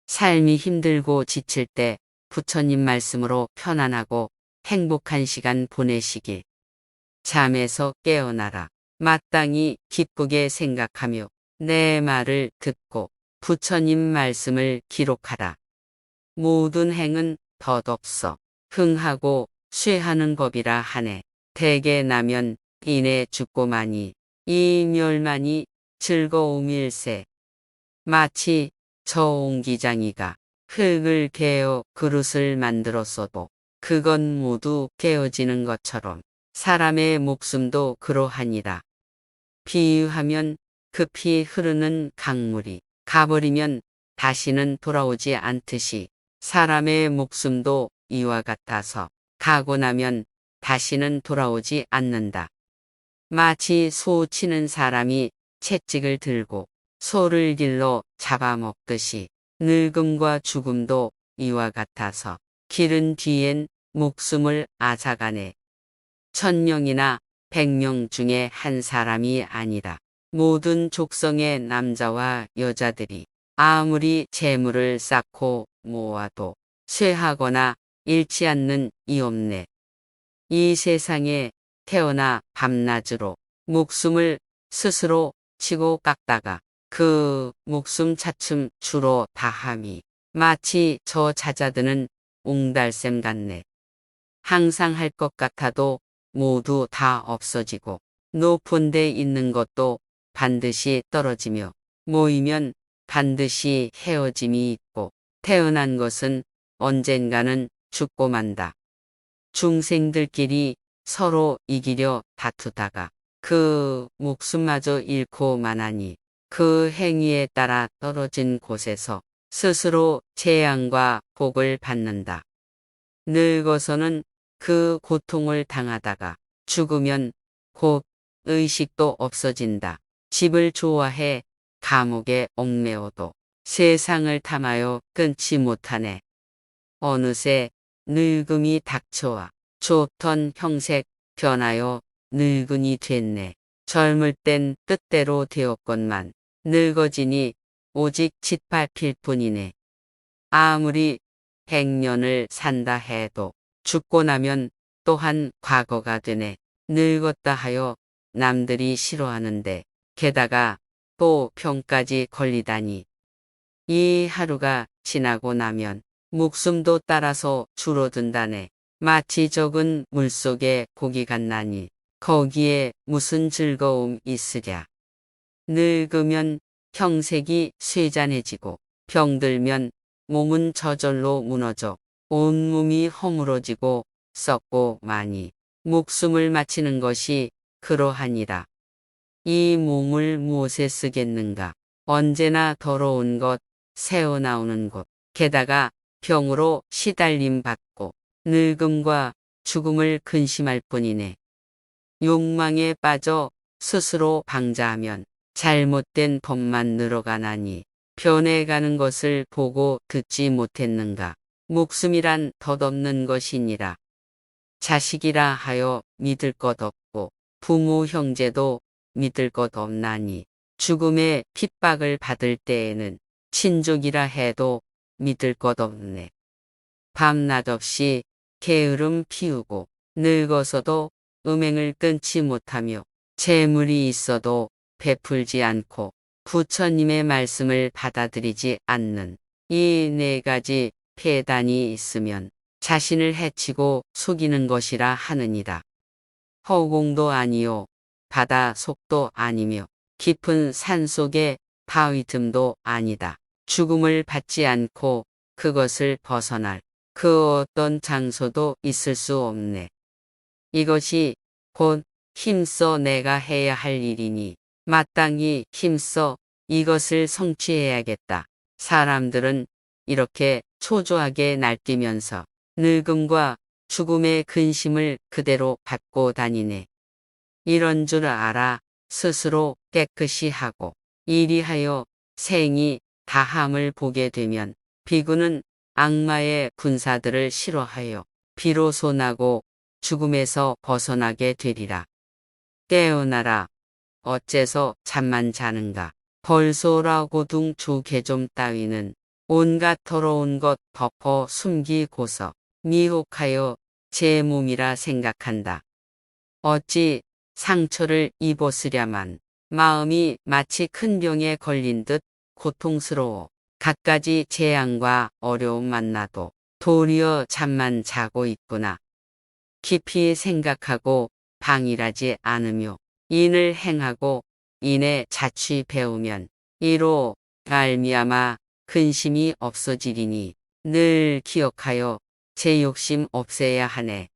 삶이 힘들고 지칠 때 부처님 말씀으로 편안하고 행복한 시간 보내시길. 잠에서 깨어나라. 마땅히 기쁘게 생각하며 내 말을 듣고 부처님 말씀을 기록하라. 모든 행은 덧없어 흥하고 쇠하는 법이라 하네. 대개 나면 이내 죽고마니 이 멸만이 즐거움일세. 마치 저 옹기장이가 흙을 개어 그릇을 만들었어도 그건 모두 깨어지는 것처럼 사람의 목숨도 그러하니라. 비유하면 급히 흐르는 강물이 가버리면 다시는 돌아오지 않듯이 사람의 목숨도 이와 같아서 가고 나면 다시는 돌아오지 않는다. 마치 소 치는 사람이 채찍을 들고 소를 길러 잡아먹듯이 늙음과 죽음도 이와 같아서 기른 뒤엔 목숨을 앗아가네. 1000명이나 100명 중에 한 사람이 아니라 모든 족성의 남자와 여자들이 아무리 재물을 쌓고 모아도 쇠하거나 잃지 않는 이 없네. 이 세상에 태어나 밤낮으로 목숨을 스스로 치고 깎다가 그 목숨 차츰 주로 다함이 마치 저 잦아드는 옹달샘 같네. 항상 할 것 같아도 모두 다 없어지고 높은 데 있는 것도 반드시 떨어지며 모이면 반드시 헤어짐이 있고 태어난 것은 언젠가는 죽고 만다. 중생들끼리 서로 이기려 다투다가 그 목숨마저 잃고 마나니 그 행위에 따라 떨어진 곳에서 스스로 재앙과 복을 받는다. 늙어서는 그 고통을 당하다가 죽으면 곧 의식도 없어진다. 집을 좋아해 감옥에 얽매어도 세상을 탐하여 끊지 못하네. 어느새 늙음이 닥쳐와 좋던 형색 변하여 늙은이 됐네. 젊을 땐 뜻대로 되었건만 늙어지니 오직 짓밟힐 뿐이네. 아무리 100년을 산다 해도 죽고 나면 또한 과거가 되네. 늙었다 하여 남들이 싫어하는데 게다가 또 병까지 걸리다니. 이 하루가 지나고 나면 목숨도 따라서 줄어든다네. 마치 적은 물속에 고기 같나니 거기에 무슨 즐거움 있으랴. 늙으면 형색이 쇠잔해지고 병들면 몸은 저절로 무너져 온몸이 허물어지고 썩고 마니 목숨을 마치는 것이 그러하니라. 이 몸을 무엇에 쓰겠는가. 언제나 더러운 것, 새어나오는 것, 게다가 병으로 시달림 받고 늙음과 죽음을 근심할 뿐이네. 욕망에 빠져 스스로 방자하면 잘못된 법만 늘어가나니 변해가는 것을 보고 듣지 못했는가. 목숨이란 덧없는 것이니라. 자식이라 하여 믿을 것 없고 부모 형제도 믿을 것 없나니 죽음의 핍박을 받을 때에는 친족이라 해도 믿을 것 없네. 밤낮 없이 게으름 피우고 늙어서도 음행을 끊지 못하며 재물이 있어도 베풀지 않고 부처님의 말씀을 받아들이지 않는 이 네 가지 폐단이 있으면 자신을 해치고 속이는 것이라 하느니라. 허공도 아니요 바다 속도 아니며 깊은 산 속의 바위 틈도 아니다. 죽음을 받지 않고 그것을 벗어날 그 어떤 장소도 있을 수 없네. 이것이 곧 힘써 내가 해야 할 일이니 마땅히 힘써 이것을 성취해야겠다. 사람들은 이렇게 초조하게 날뛰면서 늙음과 죽음의 근심을 그대로 받고 다니네. 이런 줄 알아 스스로 깨끗이 하고 이리하여 생이 다함을 보게 되면 비구는 악마의 군사들을 싫어하여 비로소 나고 죽음에서 벗어나게 되리라. 깨어나라. 어째서 잠만 자는가. 벌소라고둥 조개좀 따위는 온갖 더러운 것 덮어 숨기고서 미혹하여 제 몸이라 생각한다. 어찌 상처를 입었으랴만 마음이 마치 큰 병에 걸린 듯 고통스러워 갖가지 재앙과 어려움 만나도 도리어 잠만 자고 있구나. 깊이 생각하고 방일하지 않으며 인을 행하고 인에 자취 배우면 이로 말미암아 근심이 없어지리니 늘 기억하여 제 욕심 없애야 하네.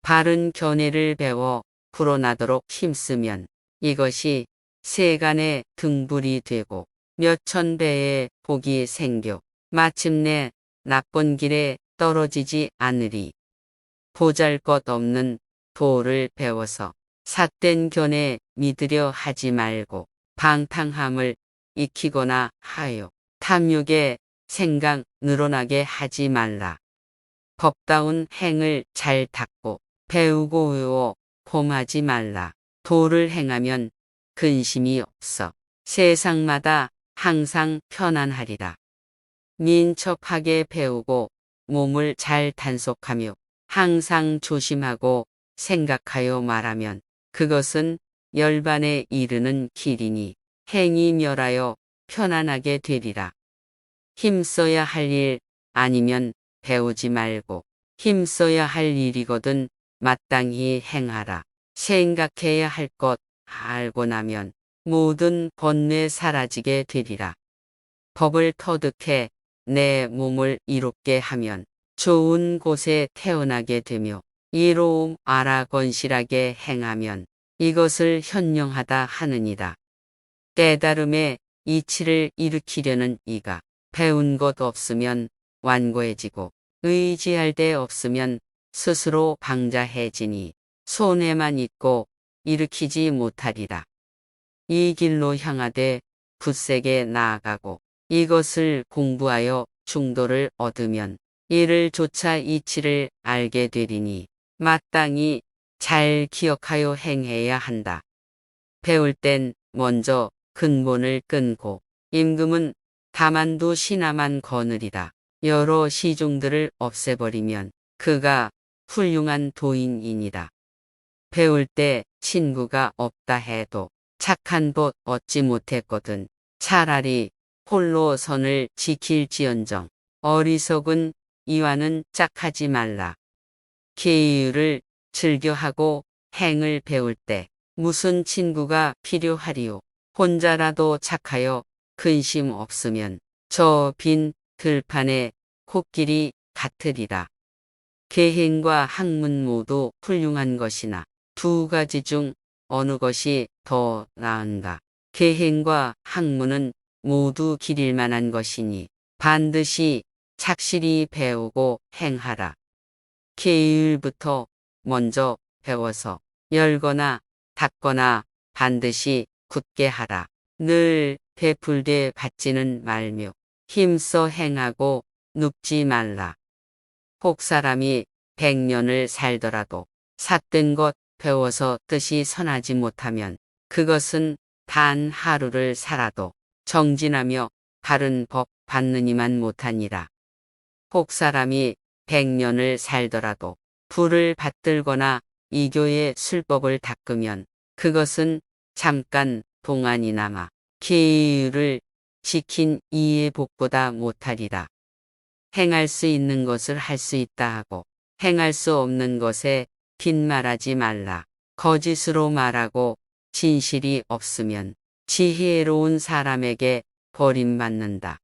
바른 견해를 배워 불어나도록 힘쓰면 이것이 세간의 등불이 되고 몇천 배의 복이 생겨 마침내 나쁜 길에 떨어지지 않으리. 보잘것없는 도를 배워서 삿된 견해 믿으려 하지 말고 방탕함을 익히거나 하여 탐욕의 생각 늘어나게 하지 말라. 법다운 행을 잘 닦고 배우고 외워 폼하지 말라. 도를 행하면 근심이 없어 세상마다 항상 편안하리라. 민첩하게 배우고 몸을 잘 단속하며 항상 조심하고 생각하여 말하면 그것은 열반에 이르는 길이니 행이 멸하여 편안하게 되리라. 힘써야 할 일 아니면 배우지 말고 힘써야 할 일이거든 마땅히 행하라. 생각해야 할 것 알고 나면 모든 번뇌 사라지게 되리라. 법을 터득해 내 몸을 이롭게 하면 좋은 곳에 태어나게 되며 이로움 알아 건실하게 행하면 이것을 현명하다 하느니라. 깨달음의 이치를 일으키려는 이가 배운 것 없으면 완고해지고 의지할 데 없으면 스스로 방자해지니 손해만 있고 일으키지 못하리라. 이 길로 향하되 굳세게 나아가고 이것을 공부하여 중도를 얻으면 이를 조차 이치를 알게 되리니 마땅히 잘 기억하여 행해야 한다. 배울 땐 먼저 근본을 끊고 임금은 다만두 신하만 거느리다. 여러 시종들을 없애버리면 그가 훌륭한 도인이니라. 배울 때 친구가 없다 해도 착한 법 얻지 못했거든 차라리 홀로 선을 지킬지언정 어리석은 이와는 짝하지 말라. 계율을 즐겨하고 행을 배울 때 무슨 친구가 필요하리요. 혼자라도 착하여 근심 없으면 저 빈 들판에 코끼리 같으리라. 계행과 학문 모두 훌륭한 것이나 두 가지 중 어느 것이 더 나은가. 계행과 학문은 모두 기릴 만한 것이니 반드시 착실히 배우고 행하라. 계율부터 먼저 배워서 열거나 닫거나 반드시 굳게 하라. 늘 베풀되 받지는 말며 힘써 행하고 눕지 말라. 혹 사람이 100년을 살더라도 삿된 것 배워서 뜻이 선하지 못하면 그것은 단 하루를 살아도 정진하며 바른 법 받느니만 못하니라. 혹 사람이 100년을 살더라도 불을 받들거나 이교의 술법을 닦으면 그것은 잠깐 동안이나마 계율을 지킨 이의 복보다 못하리라. 행할 수 있는 것을 할 수 있다 하고 행할 수 없는 것에 빈말하지 말라. 거짓으로 말하고 진실이 없으면 지혜로운 사람에게 버림받는다.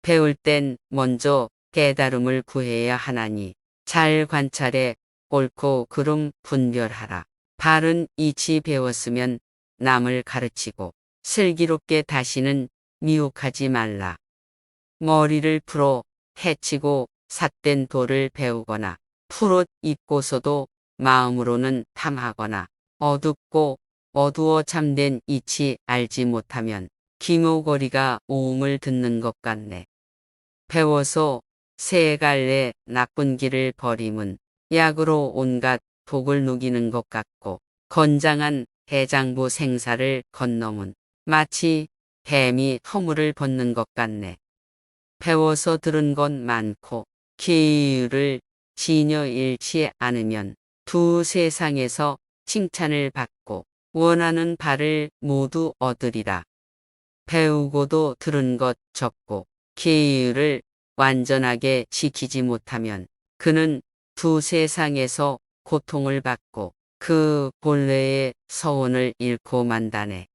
배울 땐 먼저 깨달음을 구해야 하나니 잘 관찰해 옳고 그름 분별하라. 바른 이치 배웠으면 남을 가르치고 슬기롭게 다시는 미혹하지 말라. 머리를 풀어 해치고 삿된 도를 배우거나 풀옷 입고서도 마음으로는 탐하거나 어둡고 어두워 잠든 이치 알지 못하면 기모거리가 오음을 듣는 것 같네. 배워서 세 갈래 나쁜 길을 버림은 약으로 온갖 독을 녹이는 것 같고 건장한 대장부 생사를 건너문 마치 뱀이 허물을 벗는 것 같네. 배워서 들은 것 많고 계율을 전혀 잃지 않으면 두 세상에서 칭찬을 받고 원하는 바를 모두 얻으리라. 배우고도 들은 것 적고 계율을 완전하게 지키지 못하면 그는 두 세상에서 고통을 받고 그 본래의 서원을 잃고 만다네.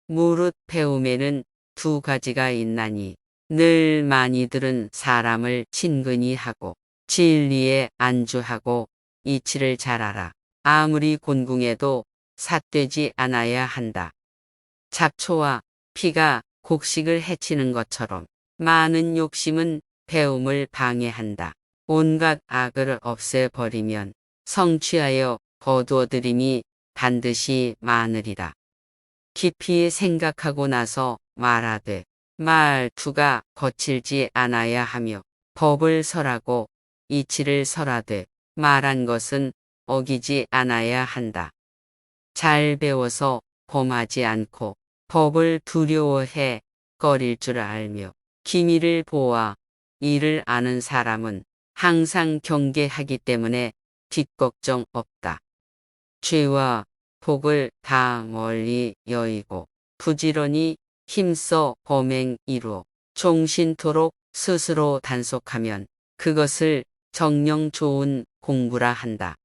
무릇 배움에는 두 가지가 있나니 늘 많이 들은 사람을 친근히 하고 진리에 안주하고 이치를 잘 알아. 아무리 곤궁해도 삿되지 않아야 한다. 잡초와 피가 곡식을 해치는 것처럼 많은 욕심은 배움을 방해한다. 온갖 악을 없애버리면 성취하여 거두어들임이 반드시 많으리라. 깊이 생각하고 나서 말하되 말투가 거칠지 않아야 하며 법을 설하고 이치를 설하되 말한 것은 어기지 않아야 한다. 잘 배워서 범하지 않고 법을 두려워해 꺼릴 줄 알며 기미를 보아 이를 아는 사람은 항상 경계하기 때문에 뒷걱정 없다. 죄와 복을 다 멀리 여의고 부지런히 힘써 범행 이루어 종신토록 스스로 단속하면 그것을 정령 좋은 공부라 한다.